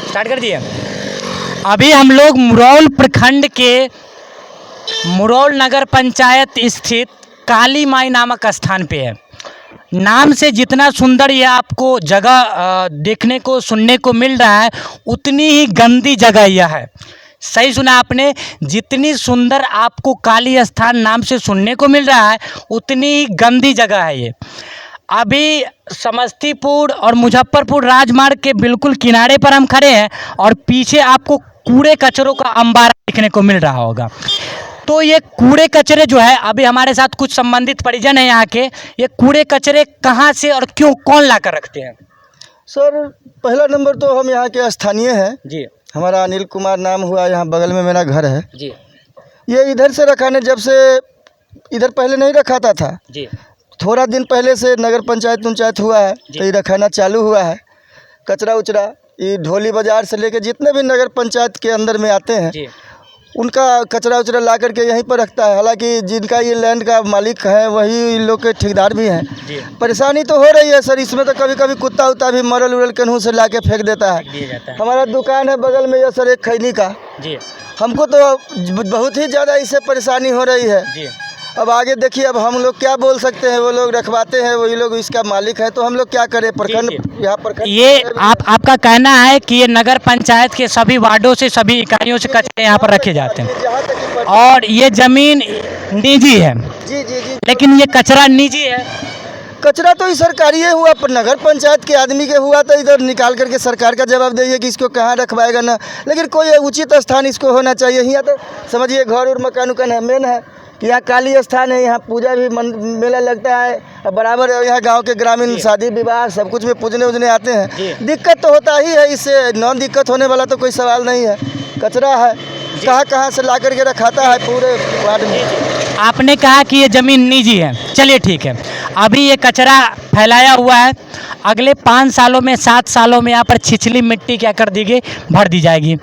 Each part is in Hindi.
स्टार्ट कर दिए। अभी हम लोग मुरौल प्रखंड के मुरौल नगर पंचायत स्थित काली माई नामक स्थान पे है। नाम से जितना सुंदर ये आपको जगह देखने को सुनने को मिल रहा है, उतनी ही गंदी जगह यह है। सही सुना आपने, जितनी सुंदर आपको काली स्थान नाम से सुनने को मिल रहा है, उतनी ही गंदी जगह है ये। अभी समस्तीपुर और मुजफ्फरपुर राजमार्ग के बिल्कुल किनारे पर हम खड़े हैं और पीछे आपको कूड़े कचरों का अंबार देखने को मिल रहा होगा। तो ये कूड़े कचरे जो है, अभी हमारे साथ कुछ संबंधित परिजन हैं यहाँ के, ये कूड़े कचरे कहाँ से और क्यों कौन ला कर रखते हैं? सर, पहला नंबर तो हम यहाँ के स्थानीय हैं जी। हमारा अनिल कुमार नाम हुआ, यहाँ बगल में मेरा घर है जी। ये इधर से रखा ने, जब से इधर पहले नहीं रखाता था जी। थोड़ा दिन पहले से नगर पंचायत हुआ है तो ये रखाना चालू हुआ है। कचरा उचरा ये ढोली बाज़ार से लेके जितने भी नगर पंचायत के अंदर में आते हैं जी। उनका कचरा उचरा ला करके यहीं पर रखता है। हालांकि जिनका ये लैंड का मालिक है वही इन लोग के ठेकेदार भी हैं। परेशानी तो हो रही है सर, इसमें तो कभी कभी कुत्ता उत्ता भी मरल उरल कन्हू से ला के फेंक देता है। हमारा दुकान है बगल में ये सर, एक खैनी का जी। हमको तो बहुत ही ज़्यादा इससे परेशानी हो रही है जी। अब आगे देखिए, अब हम लोग क्या बोल सकते हैं, वो लोग रखवाते हैं, वही लोग इसका मालिक है, तो हम लोग क्या करें? प्रखंड यहाँ प्रखंड ये आपका कहना है कि ये नगर पंचायत के सभी वार्डों से सभी इकाइयों से कचरे यहाँ पर रखे जाते हैं और ये जमीन निजी है। जी जी जी। लेकिन ये कचरा निजी है। कचरा तो सरकारी है हुआ, पर नगर पंचायत के आदमी के हुआ तो इधर निकाल करके सरकार का जवाब देंगे कि इसको कहाँ रखवाएगा ना। लेकिन कोई उचित स्थान इसको होना चाहिए। यहाँ तो समझिए घर और मकान उकान है, मेन है कि यहाँ काली स्थान है, यहाँ पूजा भी मेला लगता है और बराबर यहाँ गांव के ग्रामीण शादी विवाह सब कुछ में पूजने उजने आते हैं। दिक्कत तो होता ही है, इससे नॉन दिक्कत होने वाला तो कोई सवाल नहीं है। कचरा है कहाँ से ला करके रखाता है पूरे वार्ड में। आपने कहा कि ये ज़मीन निजी है, चलिए ठीक है। अभी ये कचरा फैलाया हुआ है, अगले 5 सालों में 7 सालों में यहाँ पर छिछली मिट्टी क्या कर दी गई, भर दी जाएगी।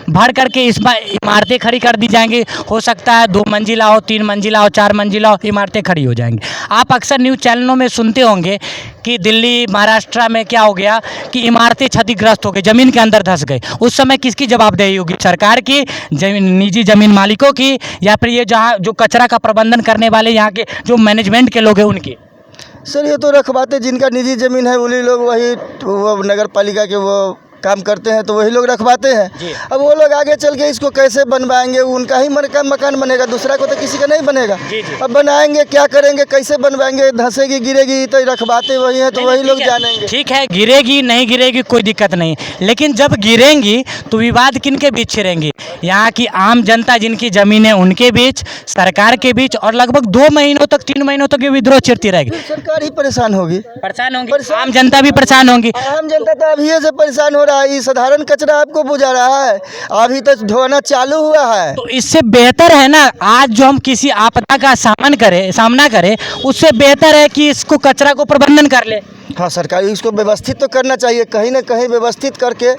भर करके इस बार इमारतें खड़ी कर दी जाएंगी। हो सकता है 2 मंजिला हो, 3 मंजिला हो, 4 मंजिला हो, इमारतें खड़ी हो जाएंगी। आप अक्सर न्यूज़ चैनलों में सुनते होंगे कि दिल्ली महाराष्ट्र में क्या हो गया कि इमारतें क्षतिग्रस्त हो गई, ज़मीन के अंदर धंस गई। उस समय किसकी जवाबदेही होगी? सरकार की, निजी ज़मीन मालिकों की, या फिर ये जहाँ जो कचरा का प्रबंधन करने वाले यहाँ के जो मैनेजमेंट के लोग हैं उनकी? सर ये तो रखवाते जिनका निजी ज़मीन है उन्हीं लोग, वही वो नगर पालिका के वो काम करते हैं तो वही लोग रखवाते हैं। अब वो लोग आगे चल के इसको कैसे बनवाएंगे, उनका ही मकान बनेगा, दूसरा को तो किसी का नहीं बनेगा। अब बनाएंगे क्या करेंगे, कैसे बनवाएंगे? धंसेगी गिरेगी तो रखवाते वही हैं तो वही लोग जानेंगे। ठीक है, गिरेगी नहीं गिरेगी कोई दिक्कत नहीं, लेकिन जब गिरेंगी तो विवाद किन के बीच छिड़ेंगी? यहाँ की आम जनता जिनकी ज़मीन है उनके बीच, सरकार के बीच, और लगभग 2 महीनों तक 3 महीनों तक ये विद्रोह छिड़ती रहेगी। सरकार ही परेशान होगी, परेशान होंगी, आम जनता भी परेशान होंगी। आम जनता तो अभी से परेशान हो रहा है। ये साधारण कचरा आपको बुझा रहा है, अभी तक ढोना चालू हुआ है। तो इससे बेहतर है ना, आज जो हम किसी आपदा का सामना करें उससे बेहतर है कि इसको कचरा को प्रबंधन कर ले। हाँ, सरकार इसको व्यवस्थित तो करना चाहिए, कहीं ना कहीं व्यवस्थित करके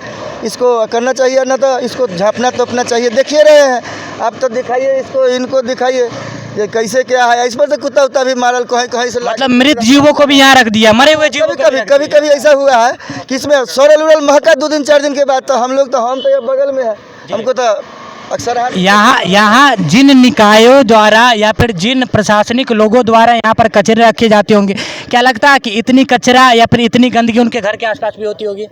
इसको करना चाहिए, ना तो इसको झाँपना तोपना चाहिए। देखिए रहे हैं आप, तो दिखाइए इसको, इनको दिखाइए ये कैसे क्या है। इस पर तो कुत्ता उत्ता भी मारल कहीं से, मतलब मृत जीवों को भी यहाँ रख दिया, मरे हुए जीवों कभी ऐसा हुआ है कि इसमें सोरल उरल महका 2 दिन 4 दिन के बाद। तो हम तो ये बगल में है, हमको तो अक्सर यहाँ जिन निकायों द्वारा या फिर जिन प्रशासनिक लोगों द्वारा यहाँ पर कचरे रखे जाते होंगे, क्या लगता है कि इतनी कचरा या फिर इतनी गंदगी उनके घर के आसपास भी होती होगी?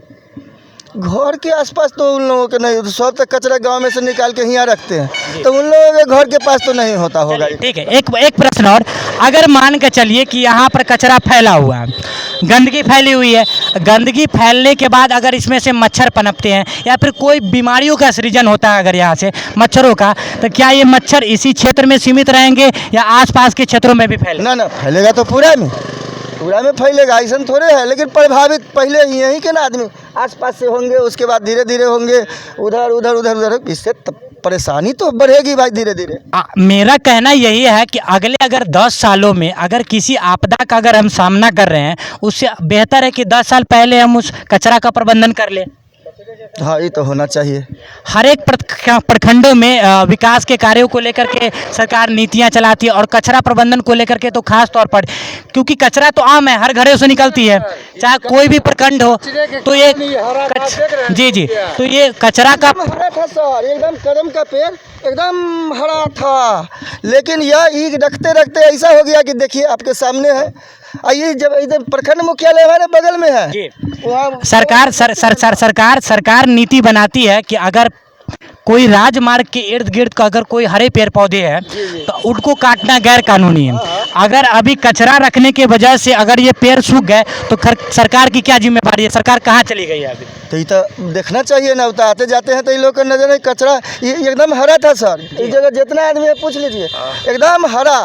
घर के आसपास तो उन लोगों के नहीं, सब तक कचरा गांव में से निकाल के यहाँ रखते हैं, तो उन लोगों के घर के पास तो नहीं होता होगा। ठीक है, एक प्रश्न और, अगर मान के चलिए कि यहाँ पर कचरा फैला हुआ है, गंदगी फैली हुई है, गंदगी फैलने के बाद अगर इसमें से मच्छर पनपते हैं या फिर कोई बीमारियों का सृजन होता है अगर यहाँ से मच्छरों का, तो क्या ये मच्छर इसी क्षेत्र में सीमित रहेंगे या आसपास के क्षेत्रों में भी फैलेगा? ना, फैलेगा तो पूरा में फैलेगा, ऐसा थोड़े है। लेकिन प्रभावित पहले यहीं के ना आदमी आसपास से होंगे, उसके बाद धीरे धीरे होंगे उधर, इससे परेशानी तो बढ़ेगी भाई धीरे धीरे। मेरा कहना यही है कि अगर 10 सालों में अगर किसी आपदा का अगर हम सामना कर रहे हैं, उससे बेहतर है कि 10 साल पहले हम उस कचरा का प्रबंधन कर ले। हाँ, ये तो होना चाहिए। हर एक प्रखंडों में विकास के कार्यों को लेकर के सरकार नीतियां चलाती है और कचरा प्रबंधन को लेकर के तो खास तौर पर, क्योंकि कचरा तो आम है, हर घरों से निकलती है, चाहे कोई भी प्रखंड हो। तो ये जी जी, तो ये कचरा का हरा था सर, एकदम कदम का पेड़ एकदम हरा था, लेकिन यह ईग रखते रखते ऐसा हो गया कि देखिए आपके सामने है। ये जब इधर प्रखंड मुख्यालय हमारे बगल में है, वहाँ सरकार नीति बनाती है कि अगर कोई राजमार्ग के इर्द गिर्द का अगर कोई हरे पेड़ पौधे हैं तो उनको काटना गैर कानूनी है। अगर अभी कचरा रखने के वजह से अगर ये पेड़ सूख गए तो सरकार की क्या जिम्मेदारी है? सरकार कहाँ चली गई है अभी? तो ये तो देखना चाहिए ना, तो आते जाते हैं तो ये लोग का नजर है कचरा ये एकदम हरा था सर। इस जगह जितना आदमी है पूछ लीजिए, एकदम हरा,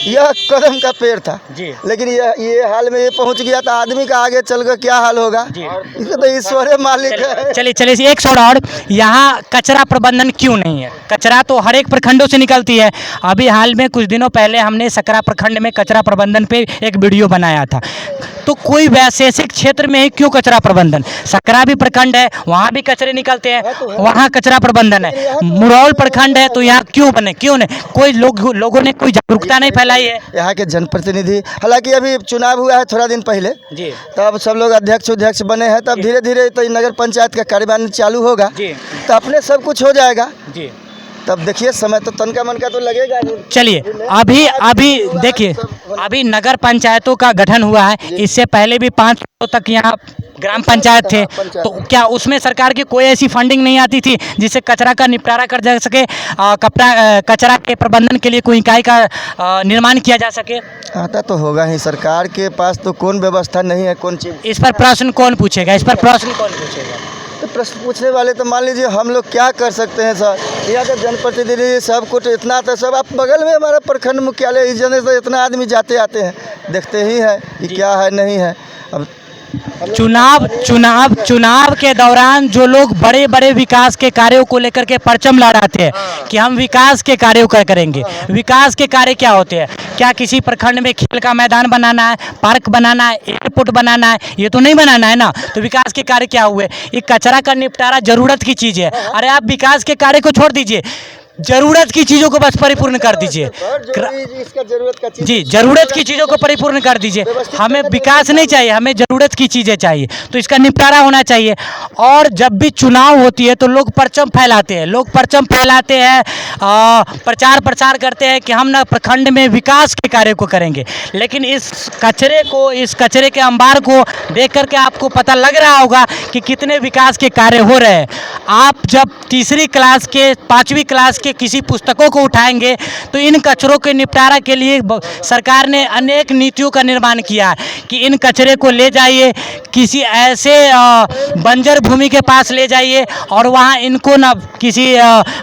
यह कदम का पेड़ था जी। लेकिन ये हाल में ये पहुंच गया तो आदमी का आगे चल कर क्या हाल होगा, ये तो ईश्वर मालिक है। चलिए एक सवाल और, यहाँ कचरा प्रबंधन क्यों नहीं है? कचरा तो हर एक प्रखंडों से निकलती है। अभी हाल में कुछ दिनों पहले हमने सकरा प्रखंड में कचरा प्रबंधन पे एक वीडियो बनाया था। तो कोई वैशेषिक क्षेत्र में ही क्यों कचरा प्रबंधन? सकरा भी प्रखंड है, वहाँ भी कचरे निकलते हैं, वहाँ कचरा प्रबंधन है। मुरौल प्रखंड है तो यहाँ क्यों नहीं? कोई लोगों ने कोई जागरूकता नहीं फैलाई है। यहाँ के जनप्रतिनिधि, हालांकि अभी चुनाव हुआ है थोड़ा दिन पहले जी, तब सब लोग अध्यक्ष बने हैं, तब धीरे धीरे तो नगर पंचायत का कार्यवाही चालू होगा जी, तो अपने सब कुछ हो जाएगा जी। तब देखिए समय तो तन का मन का तो लगेगा ही। चलिए अभी देखिए, अभी नगर पंचायतों का गठन हुआ है, इससे पहले भी 5 तक यहाँ ग्राम पंचायत थे, तो क्या उसमें सरकार की कोई ऐसी फंडिंग नहीं आती थी जिससे कचरा का निपटारा कर जा सके, कचरा के प्रबंधन के लिए कोई इकाई का निर्माण किया जा सके? आता तो होगा ही, सरकार के पास तो कौन व्यवस्था नहीं है, कौन चीज़। इस पर प्रश्न कौन पूछेगा? तो प्रश्न पूछने वाले तो मान लीजिए हम लोग क्या कर सकते हैं सर, यहाँ के जनप्रतिनिधि सब कुछ इतना था, सब आप बगल में हमारा प्रखंड मुख्यालय, इस जगह से इतना आदमी जाते आते हैं, देखते ही है कि क्या है नहीं है। अब चुनाव के दौरान जो लोग बड़े बड़े विकास के कार्यों को लेकर के परचम लहराते हैं कि हम विकास के कार्यों का करेंगे, विकास के कार्य क्या होते हैं? क्या किसी प्रखंड में खेल का मैदान बनाना है, पार्क बनाना है, एयरपोर्ट बनाना है? ये तो नहीं बनाना है ना। तो विकास के कार्य क्या हुए? ये कचरा का निपटारा जरूरत की चीज़ है। अरे आप विकास के कार्य को छोड़ दीजिए, जरूरत की चीज़ों को बस परिपूर्ण कर दीजिए। जी, जरूरत की चीज़ों को परिपूर्ण कर दीजिए। हमें विकास नहीं चाहिए, हमें ज़रूरत की चीज़ें चाहिए, तो इसका निपटारा होना चाहिए। और जब भी चुनाव होती है तो लोग परचम फैलाते हैं, प्रचार प्रसार करते हैं कि हम ना प्रखंड में विकास के कार्य को करेंगे। लेकिन इस कचरे के अंबार को देख करके आपको पता लग रहा होगा कि कितने विकास के कार्य हो रहे हैं। आप जब तीसरी क्लास के 5वीं क्लास के किसी पुस्तकों को उठाएंगे तो इन कचरों के निपटारा के लिए सरकार ने अनेक नीतियों का निर्माण किया है कि इन कचरे को ले जाइए किसी ऐसे बंजर भूमि के पास ले जाइए और वहाँ इनको ना किसी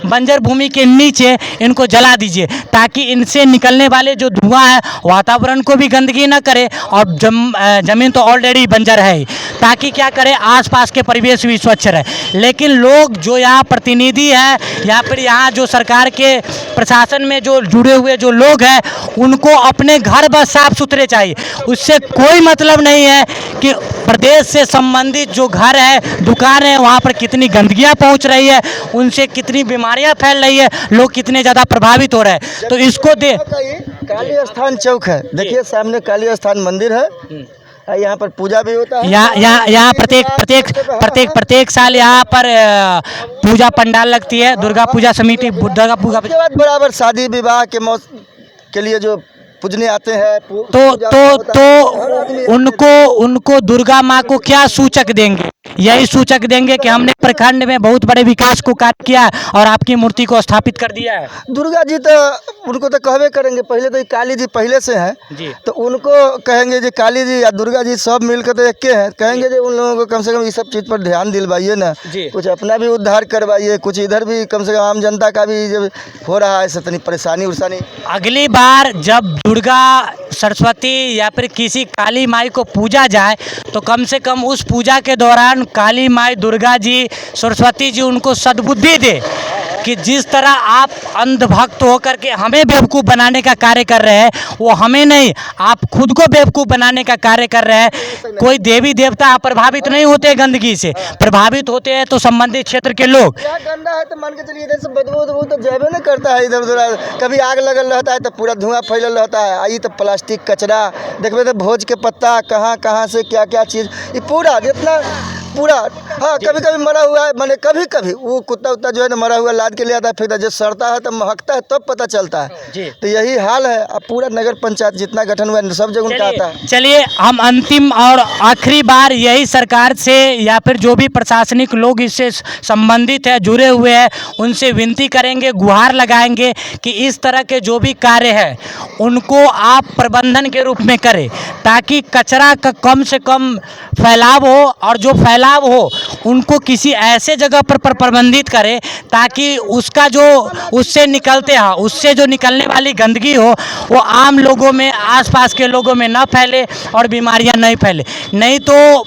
बंजर भूमि के नीचे इनको जला दीजिए, ताकि इनसे निकलने वाले जो धुआं है वातावरण को भी गंदगी ना करे और जमीन तो ऑलरेडी बंजर है, ताकि क्या करे, आसपास के परिवेश भी स्वच्छ रहे। लेकिन लोग जो यहाँ प्रतिनिधि हैं या फिर यहाँ जो सरकार के प्रशासन में जो जुड़े हुए जो लोग हैं, उनको अपने घर बस साफ सुथरे चाहिए। उससे कोई मतलब नहीं है कि प्रदेश से संबंधित जो घर है, दुकान है, वहाँ पर कितनी गंदगियाँ पहुँच रही है, उनसे कितनी बीमारियाँ फैल रही है, लोग कितने ज़्यादा प्रभावित हो रहे हैं। तो इसको काली स्थान चौक है, देखिए सामने काली स्थान मंदिर है, यहाँ पर पूजा भी होता है। यहाँ प्रत्येक साल यहाँ पर पूजा पंडाल लगती है, दुर्गा पूजा समिति दुर्गा पूजा के बाद बराबर शादी विवाह के मौसम के लिए जो पूजने आते हैं तो उनको दुर्गा माँ को क्या सूचक देंगे? यही सूचक देंगे कि हमने प्रखंड में बहुत बड़े विकास को कार्य किया और आपकी मूर्ति को स्थापित कर दिया है। दुर्गा जी तो उनको तो कहवे करेंगे, पहले तो काली जी पहले से हैं जी, तो उनको कहेंगे जी काली जी या दुर्गा जी सब मिलकर तो एक के हैं, कहेंगे जी उन लोगों को कम से कम ये सब चीज़ पर ध्यान दिलवाइए ना, कुछ अपना भी उद्धार करवाइए, कुछ इधर भी कम से कम आम जनता का भी जब हो रहा है इतनी परेशानी उरेशानी। अगली बार जब दुर्गा सरस्वती या फिर किसी काली माई को पूजा जाए तो कम से कम उस पूजा के दौरान काली माई, दुर्गा जी, सरस्वती जी उनको सद्बुद्धि दे कि जिस तरह आप अंधभक्त होकर के हमें बेवकूफ़ बनाने का कार्य कर रहे हैं, वो हमें नहीं, आप खुद को बेवकूफ़ बनाने का कार्य कर रहे हैं। कोई देवी देवता प्रभावित नहीं होते गंदगी से, प्रभावित होते हैं तो संबंधित क्षेत्र के लोग। यहाँ गंदा है तो मान के चलिए इधर से बदबू उदबू तो जाबे नहीं करता है, इधर उधर कभी आग लगल रहता है तो पूरा धुआं फैलल रहता है। आई तो प्लास्टिक कचरा देखबे तो भोज के पत्ता कहाँ कहाँ से क्या क्या चीज़, ये पूरा जितना पूरा। हाँ, कभी कभी मरा हुआ है, मैंने कभी कभी वो कुत्ता उत्ता जो है ना मरा हुआ लाद के ले आता है, फिर जब सड़ता है तो महकता है तब पता चलता है जी। तो यही हाल है। अब पूरा नगर पंचायत जितना गठन हुआ है सब जगह उनका आता है। चलिए हम अंतिम और आखिरी बार यही सरकार से या फिर जो भी प्रशासनिक लोग इससे संबंधित है, जुड़े हुए हैं, उनसे विनती करेंगे, गुहार लगाएंगे कि इस तरह के जो भी कार्य है उनको आप प्रबंधन के रूप में करें, ताकि कचरा का कम से कम फैलाव हो, और जो फैलाव हो उनको किसी ऐसे जगह पर प्रबंधित करें ताकि उसका जो उससे जो निकलने वाली गंदगी हो वो आम लोगों में, आसपास के लोगों में ना फैले और बीमारियां नहीं फैले। नहीं तो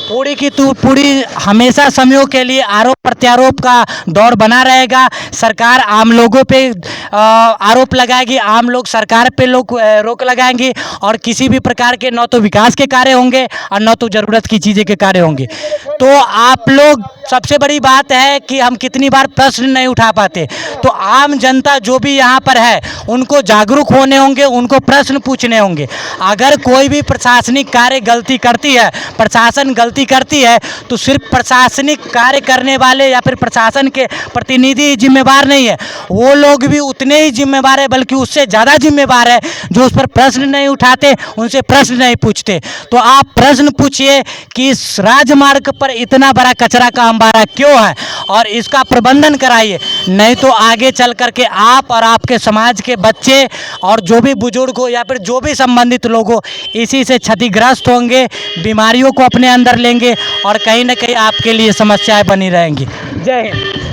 पूरी की पूरी हमेशा समयों के लिए आरोप प्रत्यारोप का दौर बना रहेगा। सरकार आम लोगों पे आरोप लगाएगी, आम लोग सरकार पे रोक लगाएंगे, और किसी भी प्रकार के न तो विकास के कार्य होंगे और न तो ज़रूरत की चीज़ें के कार्य होंगे। तो आप लोग, सबसे बड़ी बात है कि हम कितनी बार प्रश्न नहीं उठा पाते, तो आम जनता जो भी यहाँ पर है उनको जागरूक होने होंगे, उनको प्रश्न पूछने होंगे। अगर कोई भी प्रशासनिक कार्य गलती करती है, प्रशासन गलती करती है, तो सिर्फ प्रशासनिक कार्य करने वाले या फिर प्रशासन के प्रतिनिधि जिम्मेवार नहीं है, वो लोग भी उतने ही जिम्मेवार है, बल्कि उससे ज़्यादा जिम्मेवार है जो उस पर प्रश्न नहीं उठाते, उनसे प्रश्न नहीं पूछते। तो आप प्रश्न पूछिए कि इस राजमार्ग पर इतना बड़ा कचरा का अंबारा क्यों है, और इसका प्रबंधन कराइए। नहीं तो आगे चल करके आप और आपके समाज के बच्चे और जो भी बुजुर्ग हो या फिर जो भी संबंधित लोग हो, इसी से क्षतिग्रस्त होंगे, बीमारियों को अपने अंदर लेंगे और कहीं ना कहीं आपके लिए समस्याएं बनी रहेंगी। जय हिंद।